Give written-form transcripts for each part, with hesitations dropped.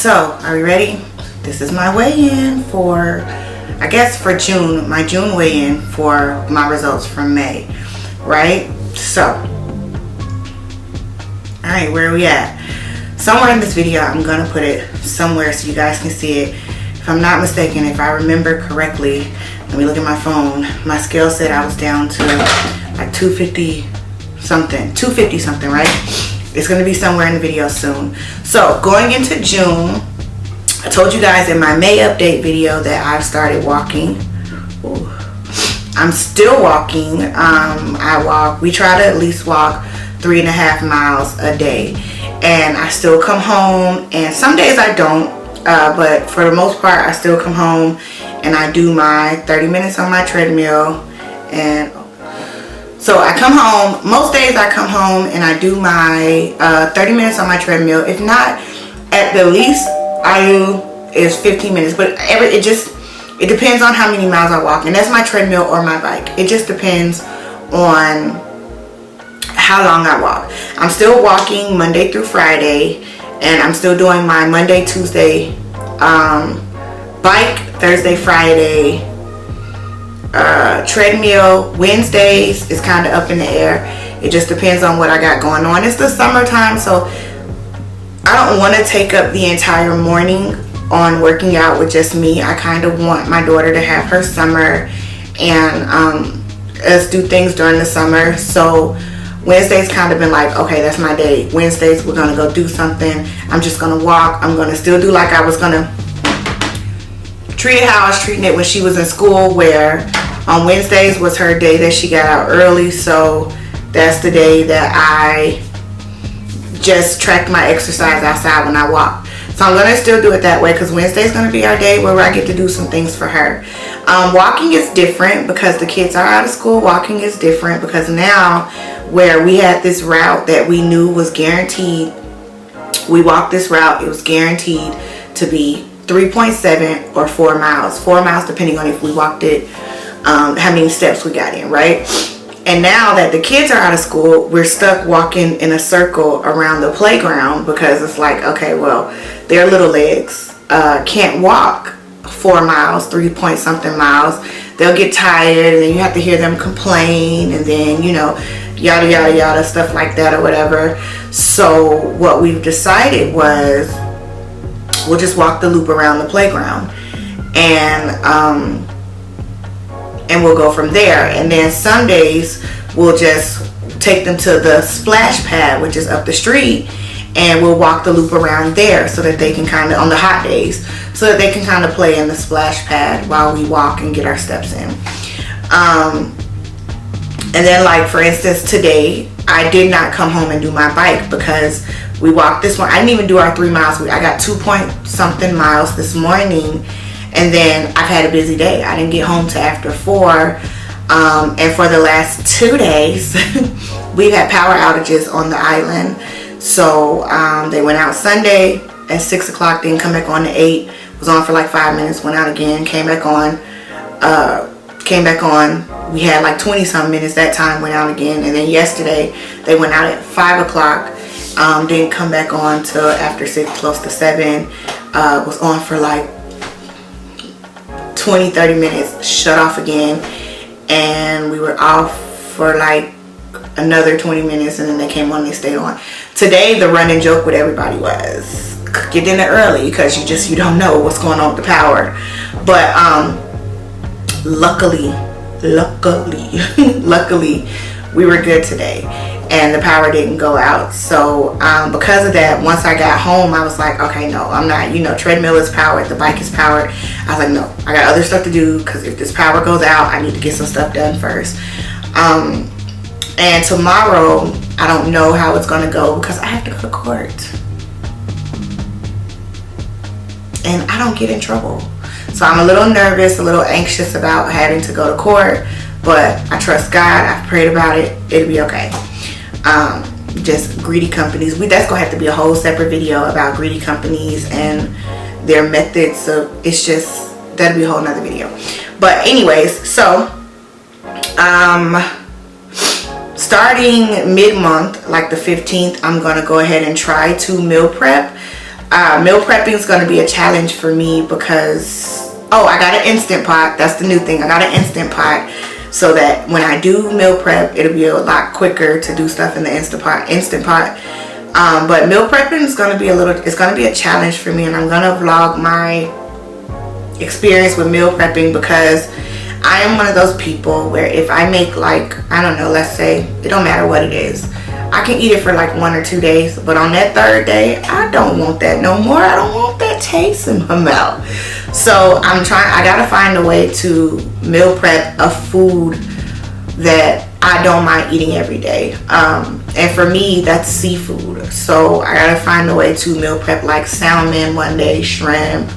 So, are we ready? This is my weigh-in for, I guess for June, my June weigh-in for my results from May, right? So, alright, where are we at? Somewhere in this video, I'm going to put it somewhere so you guys can see it. If I'm not mistaken, if I remember correctly, let me look at my phone. My scale said I was down to like 250 something, right? It's going to be somewhere in the video soon. So going into June, I told you guys in my May update video that I've started walking. Ooh. I'm still walking. We try to at least walk 3.5 miles a day, and I still come home, and some days I don't, but for the most part I still come home and I do my 30 minutes on my treadmill. And so I come home, most days I come home and I do my 30 minutes on my treadmill. If not, at the least I do is 15 minutes, but it depends on how many miles I walk, and that's my treadmill or my bike. It just depends on how long I walk. I'm still walking Monday through Friday, and I'm still doing my Monday, Tuesday bike, Thursday, Friday treadmill. Wednesdays is kind of up in the air. It just depends on what I got going on. It's the summertime, so I don't want to take up the entire morning on working out with just me. I kind of want my daughter to have her summer and us do things during the summer. So Wednesday's kind of been like, okay, that's my day. Wednesdays we're gonna go do something. I'm just gonna walk. I'm gonna still do like I was gonna treat it how I was treating it when she was in school, where on Wednesdays was her day that she got out early. So that's the day that I just tracked my exercise outside when I walk. So I'm gonna still do it that way, because Wednesday's gonna be our day where I get to do some things for her. Walking is different because the kids are out of school. Walking is different because now, where we had this route that we knew was guaranteed, we walked this route, it was guaranteed to be 3.7 or 4 miles. 4 miles depending on if we walked it, how many steps we got in, right? And now that the kids are out of school, we're stuck walking in a circle around the playground, because it's like, okay, well, their little legs can't walk 4 miles, 3-point-something miles. They'll get tired, and then you have to hear them complain, and then, you know, yada yada yada, stuff like that or whatever. So what we've decided was we'll just walk the loop around the playground, and we'll go from there. And then Sundays we'll just take them to the splash pad, which is up the street, and we'll walk the loop around there, so that they can kind of, on the hot days, so that they can kind of play in the splash pad while we walk and get our steps in. And then, like, for instance, today I did not come home and do my bike because we walked this one. I didn't even do our 3 miles. I got 2-point-something miles this morning, and then I've had a busy day. I didn't get home till after 4. And for the last 2 days, we've had power outages on the island. So they went out Sunday at 6 o'clock, didn't come back on at 8. Was on for like 5 minutes, went out again, came back on. We had like 20-some minutes that time, went out again. And then yesterday they went out at 5 o'clock. Didn't come back on till after 6, close to 7. Was on for like 20-30 minutes, shut off again, and we were off for like another 20 minutes, and then they came on, they stayed on. Today the running joke with everybody was get in there early, because you don't know what's going on with the power. But luckily we were good today, and the power didn't go out. So because of that, once I got home, I was like, okay, no, I'm not, treadmill is powered, the bike is powered. I was like, no, I got other stuff to do, because if this power goes out, I need to get some stuff done first. And tomorrow, I don't know how it's going to go, because I have to go to court. And I don't get in trouble. So I'm a little nervous, a little anxious about having to go to court, but I trust God. I've prayed about it. It'll be okay. Just greedy companies. That's going to have to be a whole separate video about greedy companies and their methods. So it's just, that'll be a whole nother video. But anyways, so starting mid-month, like the 15th, I'm going to go ahead and try to meal prep. Meal prepping is going to be a challenge for me because, oh, I got an Instant Pot. That's the new thing. I got an Instant Pot so that when I do meal prep, it'll be a lot quicker to do stuff in the Instant Pot. But meal prepping is going to be it's going to be a challenge for me, and I'm going to vlog my experience with meal prepping because I am one of those people where if I make, like, I don't know, let's say, it don't matter what it is, I can eat it for like 1 or 2 days, but on that third day, I don't want that no more. I don't want that taste in my mouth. So I gotta find a way to meal prep a food that I don't mind eating every day. And for me, that's seafood. So I gotta find a way to meal prep like salmon one day, shrimp,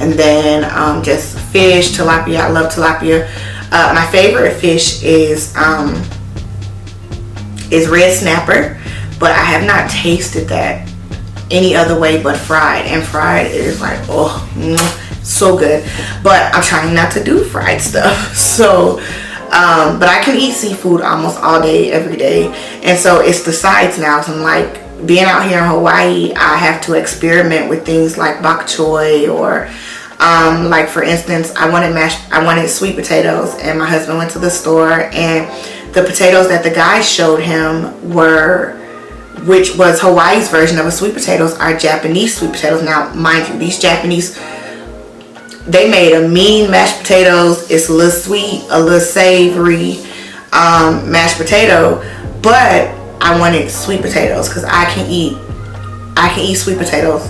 and then just fish, tilapia. I love tilapia. My favorite fish is red snapper, but I have not tasted that any other way but fried. And fried is like, oh, so good. But I'm trying not to do fried stuff. So, but I can eat seafood almost all day, every day. And so it's the sides now. So I'm like, being out here in Hawaii, I have to experiment with things like bok choy, or like for instance, I wanted sweet potatoes, and my husband went to the store, and the potatoes that the guy showed him which was Hawaii's version of a sweet potatoes, are Japanese sweet potatoes. Now, mind you, these Japanese, they made a mean mashed potatoes. It's a little sweet, a little savory mashed potato, but I wanted sweet potatoes because I can eat sweet potatoes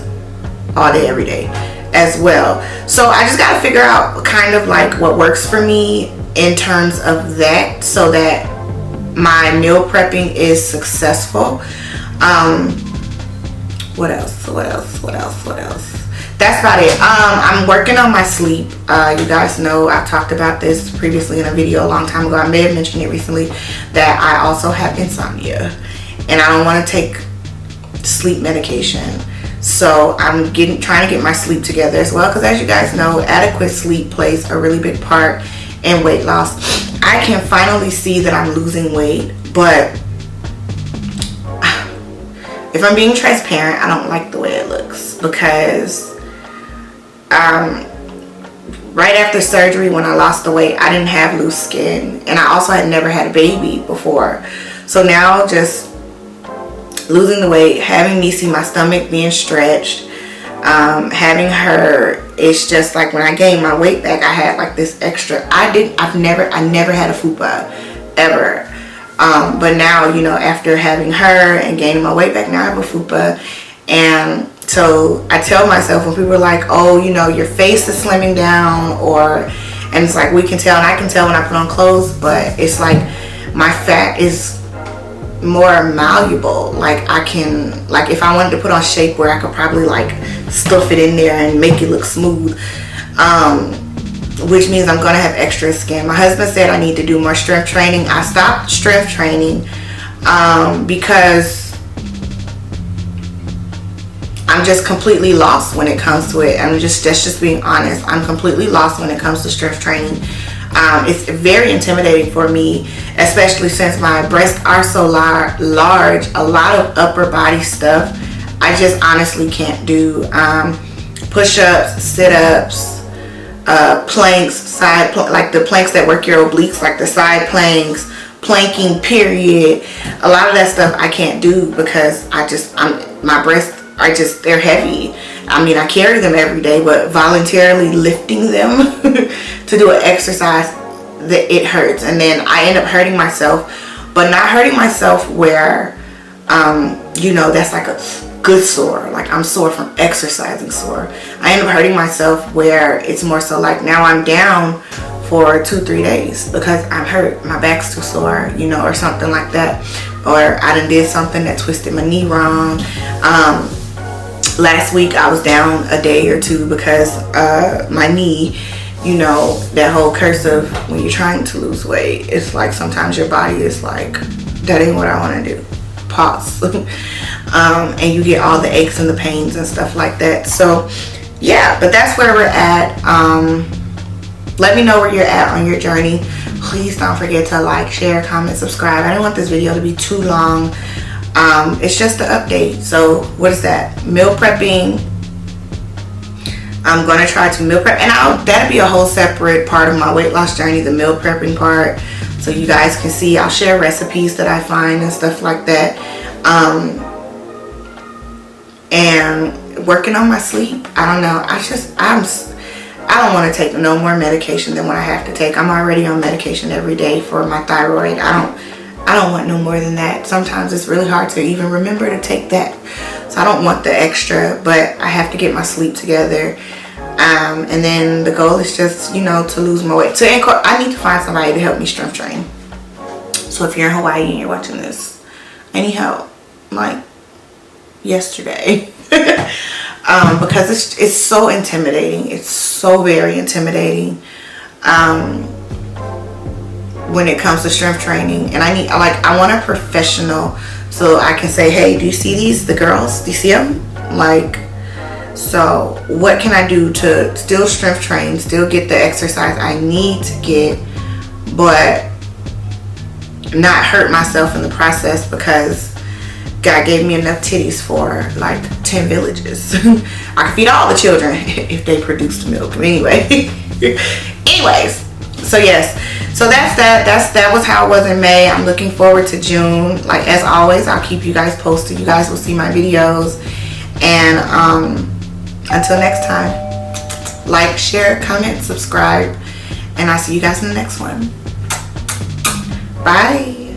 all day, every day as well. So I just got to figure out kind of like what works for me in terms of that, so that my meal prepping is successful. What else? That's about it. I'm working on my sleep. You guys know I've talked about this previously in a video a long time ago. I may have mentioned it recently that I also have insomnia, and I don't want to take sleep medication. So I'm trying to get my sleep together as well, because as you guys know, adequate sleep plays a really big part in weight loss. I can finally see that I'm losing weight, but if I'm being transparent, I don't like the way it looks, because right after surgery, when I lost the weight, I didn't have loose skin, and I also had never had a baby before. So now just losing the weight, having me see my stomach being stretched, having her, it's just like when I gained my weight back, I had like this extra, I never had a fupa ever. But now, you know, after having her and gaining my weight back, now I have a fupa. And so I tell myself, when people are like, oh, you know, your face is slimming down, and it's like, we can tell, and I can tell when I put on clothes, but it's like my fat is more malleable. Like I can, like if I wanted to put on shapewear, I could probably like stuff it in there and make it look smooth, which means I'm gonna have extra skin. My husband said I need to do more strength training. I stopped strength training because I'm just completely lost when it comes to it. That's just being honest. I'm completely lost when it comes to strength training. It's very intimidating for me, especially since my breasts are so large. A lot of upper body stuff I just honestly can't do. Push-ups, sit-ups, planks, like the planks that work your obliques, like the side planks, planking, period. A lot of that stuff I can't do because my breasts are just, they're heavy. I mean, I carry them every day, but voluntarily lifting them to do an exercise, that it hurts. And then I end up hurting myself, but not hurting myself where, you know, that's like a good sore. Like I'm sore from exercising sore. I end up hurting myself where it's more so like now I'm down for 2-3 days because I'm hurt. My back's too sore, you know, or something like that. Or I done did something that twisted my knee wrong. Last week I was down a day or two because my knee, you know, that whole curse of when you're trying to lose weight, it's like sometimes your body is like, that ain't what I want to do. Pause. And you get all the aches and the pains and stuff like that. So yeah, but that's where we're at. Let me know where you're at on your journey. Please don't forget to like, share, comment, subscribe. I don't want this video to be too long. It's just an update. So what is that? Meal prepping I'm gonna try to meal prep, and that'll be a whole separate part of my weight loss journey, the meal prepping part, so you guys can see. I'll share recipes that I find and stuff like that. And working on my sleep. I don't know. I don't want to take no more medication than what I have to take. I'm already on medication every day for my thyroid. I don't want no more than that. Sometimes it's really hard to even remember to take that. So I don't want the extra, but I have to get my sleep together. And then the goal is just, you know, to lose my weight. I need to find somebody to help me strength train. So if you're in Hawaii and you're watching this, I need help, like yesterday. Because it's so intimidating. It's so very intimidating when it comes to strength training. And I want a professional, so I can say, hey, do you see the girls? Do you see them? Like, so what can I do to still strength train, still get the exercise I need to get, but not hurt myself in the process, because God gave me enough titties for like 10 villages. I can feed all the children if they produce the milk. But anyway, anyways, so yes, so that was how it was in May. I'm looking forward to June. Like, as always, I'll keep you guys posted. You guys will see my videos, and until next time, like, share, comment, subscribe, and I'll see you guys in the next one. Bye.